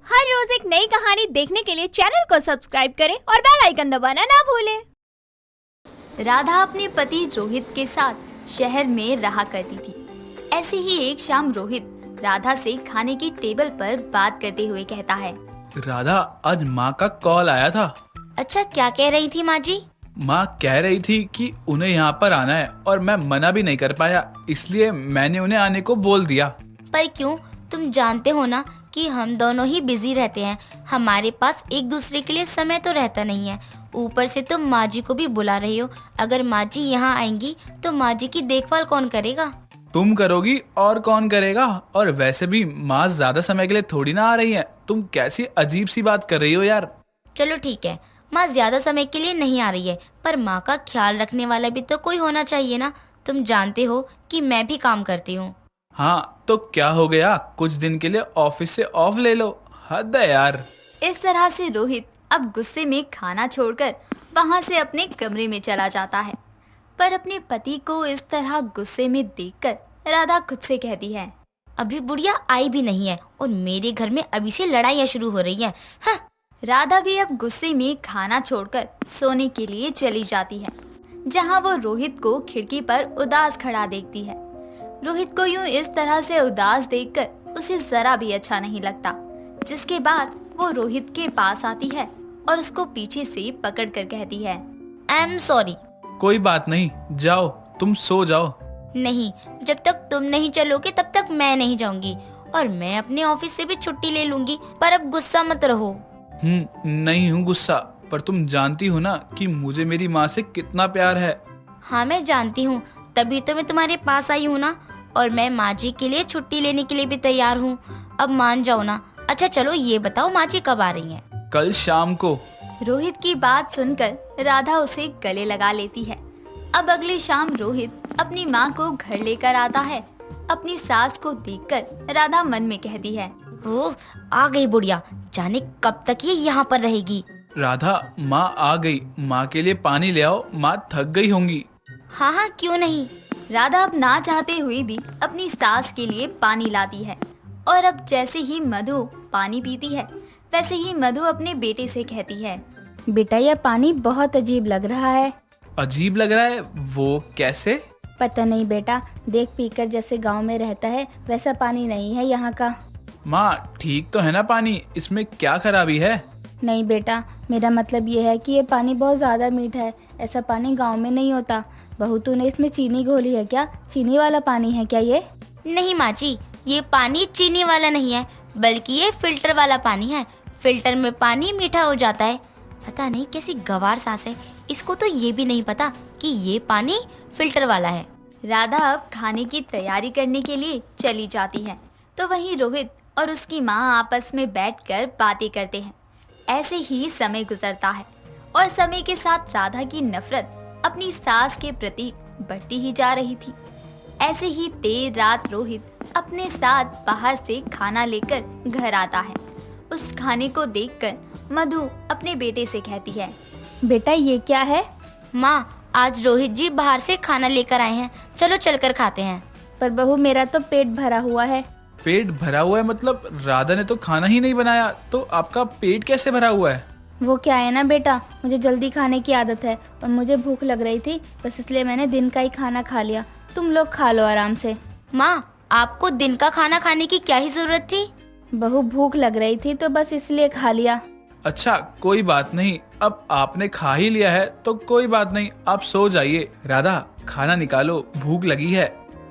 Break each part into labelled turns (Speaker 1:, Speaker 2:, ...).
Speaker 1: हर रोज एक नई कहानी देखने के लिए चैनल को सब्सक्राइब करें और बेल आइकन दबाना ना भूलें।
Speaker 2: राधा अपने पति रोहित के साथ शहर में रहा करती थी। ऐसे ही एक शाम रोहित राधा से खाने की टेबल पर बात करते हुए कहता है,
Speaker 3: राधा, आज माँ का कॉल आया था।
Speaker 2: अच्छा, क्या कह रही थी माँ जी?
Speaker 3: माँ कह रही थी कि उन्हें यहाँ पर आना है और मैं मना भी नहीं कर पाया, इसलिए मैंने उन्हें आने को बोल दिया।
Speaker 2: पर क्यों? तुम जानते हो ना कि हम दोनों ही बिजी रहते हैं, हमारे पास एक दूसरे के लिए समय तो रहता नहीं है। ऊपर से तुम माँ जी को भी बुला रही हो। अगर माँ जी यहाँ आएंगी तो माँ जी की देखभाल कौन करेगा?
Speaker 3: तुम करोगी और कौन करेगा? और वैसे भी माँ ज्यादा समय के लिए थोड़ी ना आ रही है। तुम कैसी अजीब सी बात कर रही हो यार।
Speaker 2: चलो ठीक है, माँ ज्यादा समय के लिए नहीं आ रही है, पर माँ का ख्याल रखने वाला भी तो कोई होना चाहिए ना। तुम जानते हो कि मैं भी काम करती हूँ।
Speaker 3: हाँ तो क्या हो गया, कुछ दिन के लिए ऑफिस से ऑफ ले लो। हद है यार।
Speaker 2: इस तरह से रोहित अब गुस्से में खाना छोड़कर वहाँ से अपने कमरे में चला जाता है। पर अपने पति को इस तरह गुस्से में देखकर राधा खुद से कहती है, अभी बुढ़िया आई भी नहीं है और मेरे घर में अभी से लड़ाइयाँ शुरू हो रही हैं। हाँ। राधा भी अब गुस्से में खाना छोड़कर सोने के लिए चली जाती है, जहाँ वो रोहित को खिड़की पर उदास खड़ा देखती है। रोहित को यूं इस तरह से उदास देखकर उसे जरा भी अच्छा नहीं लगता, जिसके बाद वो रोहित के पास आती है और उसको पीछे से पकड़कर कहती है, आई एम सॉरी।
Speaker 3: कोई बात नहीं, जाओ तुम सो जाओ।
Speaker 2: नहीं, जब तक तुम नहीं चलोगे तब तक मैं नहीं जाऊंगी, और मैं अपने ऑफिस से भी छुट्टी ले लूंगी। पर अब गुस्सा मत रहो।
Speaker 3: नहीं हूँ गुस्सा, पर तुम जानती हो ना कि मुझे मेरी माँ से कितना प्यार है।
Speaker 2: हाँ मैं जानती हूँ, तभी तो मैं तुम्हारे पास आई हूँ ना, और मैं माँ जी के लिए छुट्टी लेने के लिए भी तैयार हूँ। अब मान जाओ ना। अच्छा चलो ये बताओ, माँ जी कब आ रही हैं?
Speaker 3: कल शाम को।
Speaker 2: रोहित की बात सुनकर राधा उसे गले लगा लेती है। अब अगली शाम रोहित अपनी माँ को घर लेकर आता है। अपनी सास को देखकर राधा मन में कहती है, ओह आ गई बुढ़िया, जाने कब तक ये यहाँ पर रहेगी।
Speaker 3: राधा, माँ आ गई, माँ के लिए पानी ले आओ, माँ थक गई होंगी।
Speaker 2: हाँ हाँ क्यों नहीं। राधा अब ना चाहते हुए भी अपनी सास के लिए पानी लाती है, और अब जैसे ही मधु पानी पीती है वैसे ही मधु अपने बेटे से कहती है, बेटा यह पानी बहुत अजीब लग रहा है।
Speaker 3: अजीब लग रहा है? वो कैसे?
Speaker 2: पता नहीं बेटा, देख पीकर जैसे गांव में रहता है वैसा पानी नहीं है यहाँ का।
Speaker 3: माँ ठीक तो है ना पानी, इसमें क्या खराबी है?
Speaker 2: नहीं बेटा, मेरा मतलब ये है कि ये पानी बहुत ज्यादा मीठा है, ऐसा पानी गांव में नहीं होता। बहू तूने इसमें चीनी घोली है क्या? चीनी वाला पानी है क्या ये? नहीं माँ जी, ये पानी चीनी वाला नहीं है, बल्कि ये फिल्टर वाला पानी है। फिल्टर में पानी मीठा हो जाता है। पता नहीं कैसी गवार सास है, इसको तो ये भी नहीं पता कि ये पानी फिल्टर वाला है। राधा अब खाने की तैयारी करने के लिए चली जाती है, तो वहीं रोहित और उसकी माँ आपस में बैठकर बातें करते हैं। ऐसे ही समय गुजरता है और समय के साथ राधा की नफरत अपनी सास के प्रति बढ़ती ही जा रही थी। ऐसे ही देर रात रोहित अपने साथ बाहर से खाना लेकर घर आता है। उस खाने को देखकर मधु अपने बेटे से कहती है, बेटा ये क्या है? माँ, आज रोहित जी बाहर से खाना लेकर आए हैं, चलो चलकर खाते हैं। पर बहू मेरा तो पेट भरा हुआ है।
Speaker 3: पेट भरा हुआ है मतलब राधा ने तो खाना ही नहीं बनाया, तो आपका पेट कैसे भरा हुआ है?
Speaker 2: वो क्या है ना बेटा, मुझे जल्दी खाने की आदत है और मुझे भूख लग रही थी, बस इसलिए मैंने दिन का ही खाना खा लिया। तुम लोग खा लो आराम से। माँ, आपको दिन का खाना खाने की क्या ही जरूरत थी? बहू भूख लग रही थी तो बस इसलिए खा लिया।
Speaker 3: अच्छा कोई बात नहीं, अब आपने खा ही लिया है तो कोई बात नहीं, आप सो जाइए। राधा खाना निकालो, भूख लगी है।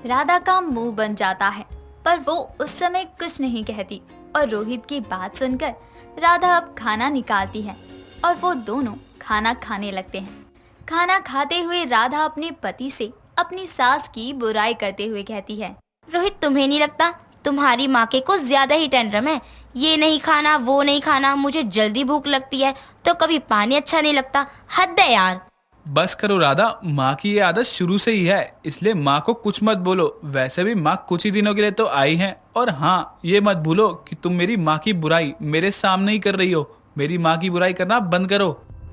Speaker 2: राधा का मुंह बन जाता है, पर वो उस समय कुछ नहीं कहती, और रोहित की बात सुनकर राधा अब खाना निकालती है और वो दोनों खाना खाने लगते हैं। खाना खाते हुए राधा अपने पति से अपनी सास की बुराई करते हुए कहती है, रोहित तुम्हें नहीं लगता तुम्हारी माँ के को ज्यादा ही टेंड्रम है? ये नहीं खाना वो नहीं खाना, मुझे जल्दी भूख लगती है तो कभी पानी अच्छा नहीं लगता। हद है यार।
Speaker 3: बस करो राधा, माँ की ये आदत शुरू से ही है, इसलिए माँ को कुछ मत बोलो। वैसे भी माँ कुछ ही दिनों के लिए तो आई हैं। और हाँ, ये मत भूलो कि तुम मेरी माँ की बुराई मेरे सामने ही कर रही हो। मेरी माँ की बुराई करना बंद करो।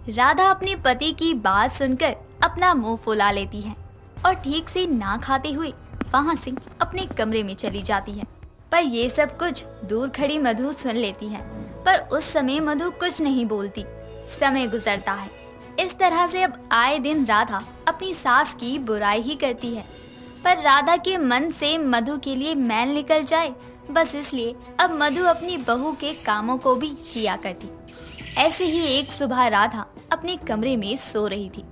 Speaker 2: राधा अपने पति की बात सुनकर अपना मुंह फुला लेती है और ठीक से ना खाते हुए वहाँ से अपने कमरे में चली जाती है। पर ये सब कुछ दूर खड़ी मधु सुन लेती है पर उस समय मधु कुछ नहीं बोलती। समय गुजरता है। इस तरह से अब आए दिन राधा अपनी सास की बुराई ही करती है, पर राधा के मन से मधु के लिए मैल निकल जाए, बस इसलिए अब मधु अपनी बहू के कामों को भी किया करती। ऐसे ही एक सुबह राधा अपने कमरे में सो रही थी।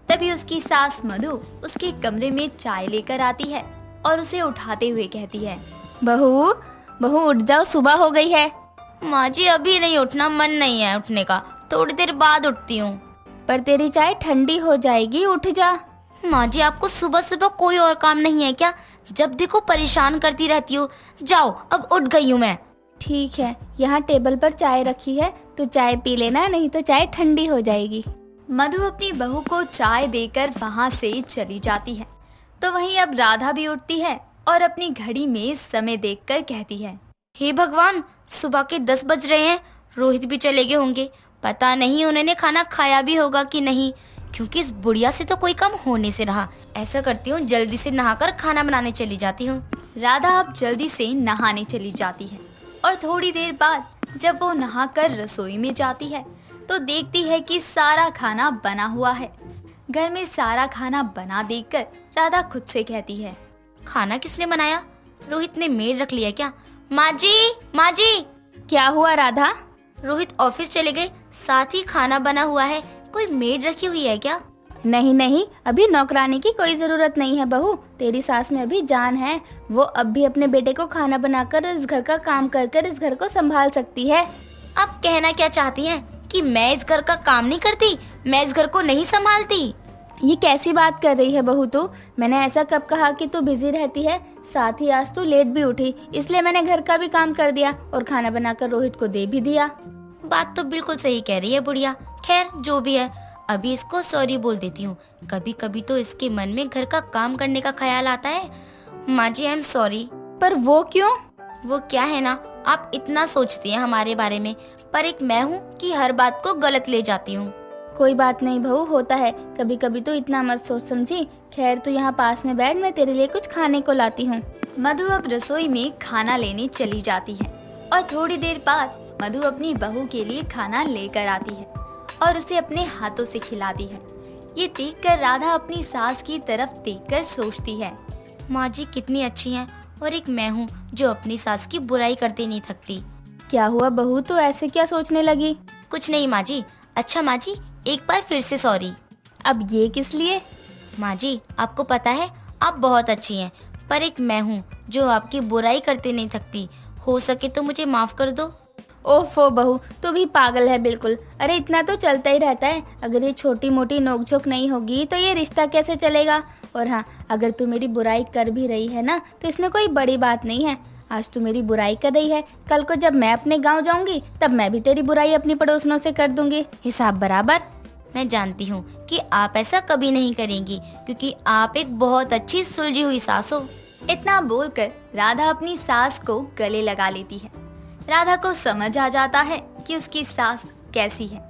Speaker 2: तभी उसकी सास मधु उसके कमरे में चाय लेकर आती है और उसे उठाते हुए कहती है,
Speaker 4: बहू बहू उठ जाओ, सुबह हो गई है।
Speaker 2: माँ जी अभी नहीं उठना, मन नहीं है उठने का, थोड़ी देर बाद उठती हूँ।
Speaker 4: पर तेरी चाय ठंडी हो जाएगी, उठ जा।
Speaker 2: माँ जी आपको सुबह सुबह कोई और काम नहीं है क्या? जब देखो परेशान करती रहती हो। जाओ अब उठ गई हूँ मैं।
Speaker 4: ठीक है, यहाँ टेबल पर चाय रखी है, तो चाय पी लेना, नहीं तो चाय ठंडी हो जाएगी।
Speaker 2: मधु अपनी बहू को चाय देकर वहाँ से चली जाती है। तो वहीं अब राधा भी उठती है और अपनी घड़ी में समय देखकर कहती है, हे भगवान, सुबह के 10 बज रहे हैं, रोहित भी चले गए होंगे। पता नहीं उन्होंने खाना खाया भी होगा कि नहीं, क्योंकि इस बुढ़िया से तो कोई काम होने से रहा। ऐसा करती हूँ, जल्दी से नहाकर खाना बनाने चली जाती हूँ। राधा अब जल्दी से नहाने चली जाती है और थोड़ी देर बाद जब वो नहाकर रसोई में जाती है तो देखती है कि सारा खाना बना हुआ है। घर में सारा खाना बना देखकर राधा खुद से कहती है, खाना किसने बनाया? रोहित ने मेड रख लिया क्या? माँ जी, माँ जी।
Speaker 4: क्या हुआ राधा?
Speaker 2: रोहित ऑफिस चले गए, साथ ही खाना बना हुआ है, कोई मेड रखी हुई है क्या?
Speaker 4: नहीं नहीं, अभी नौकरानी की कोई जरूरत नहीं है बहू, तेरी सास में अभी जान है। वो अब भी अपने बेटे को खाना बनाकर इस घर का काम कर कर इस घर को संभाल सकती है।
Speaker 2: आप कहना क्या चाहती हैं कि मैं इस घर का काम नहीं करती, मैं इस घर को नहीं संभालती?
Speaker 4: ये कैसी बात कर रही है बहू तू? मैंने ऐसा कब कहा कि तू बिजी रहती है? साथ ही आज तू लेट भी उठी, इसलिए मैंने घर का भी काम कर दिया और खाना बनाकर रोहित को दे भी दिया।
Speaker 2: बात तो बिल्कुल सही कह रही है बुढ़िया। खैर जो भी है, अभी इसको सॉरी बोल देती हूँ। कभी कभी तो इसके मन में घर का काम करने का ख्याल आता है। माँ जी आई एम सॉरी।
Speaker 4: पर वो क्यों?
Speaker 2: वो क्या है ना, आप इतना सोचती हैं हमारे बारे में, पर एक मैं हूँ कि हर बात को गलत ले जाती हूँ।
Speaker 4: कोई बात नहीं बहू, होता है कभी कभी, तो इतना मत सोच समझी। खैर तू यहाँ पास में बैठ, मैं तेरे लिए कुछ खाने को लाती हूँ।
Speaker 2: मधु अब रसोई में खाना लेने चली जाती है और थोड़ी देर बाद मधु अपनी बहू के लिए खाना लेकर आती है और उसे अपने हाथों से खिलाती है। ये देखकर राधा अपनी सास की तरफ देखकर सोचती है, माँ जी कितनी अच्छी हैं, और एक मैं हूँ जो अपनी सास की बुराई करते नहीं थकती।
Speaker 4: क्या हुआ बहू, तो ऐसे क्या सोचने लगी?
Speaker 2: कुछ नहीं माँ जी। अच्छा माँ जी, एक बार फिर से सॉरी।
Speaker 4: अब ये किस लिए?
Speaker 2: माँ जी आपको पता है आप बहुत अच्छी हैं, पर एक मैं हूँ जो आपकी बुराई करते नहीं थकती। हो सके तो मुझे माफ कर दो।
Speaker 4: ओफो बहू, तू भी पागल है बिल्कुल। अरे इतना तो चलता ही रहता है, अगर ये छोटी मोटी नोकझोंक नहीं होगी तो ये रिश्ता कैसे चलेगा? और हाँ, अगर तू मेरी बुराई कर भी रही है ना, तो इसमें कोई बड़ी बात नहीं है। आज तू मेरी बुराई कर रही है, कल को जब मैं अपने गांव जाऊंगी तब मैं भी तेरी बुराई अपनी पड़ोसनों से कर दूंगी, हिसाब बराबर।
Speaker 2: मैं जानती हूँ कि आप ऐसा कभी नहीं करेंगी, क्योंकि आप एक बहुत अच्छी सुलझी हुई सास हो। इतना बोलकर राधा अपनी सास को गले लगा लेती है। राधा को समझ आ जाता है कि उसकी सास कैसी है,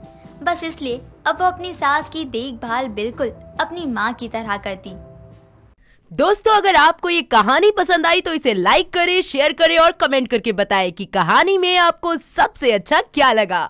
Speaker 2: बस इसलिए अब वो अपनी सास की देखभाल बिल्कुल अपनी माँ की तरह करती।
Speaker 5: दोस्तों, अगर आपको ये कहानी पसंद आई तो इसे लाइक करें, शेयर करें और कमेंट करके बताएं कि कहानी में आपको सबसे अच्छा क्या लगा।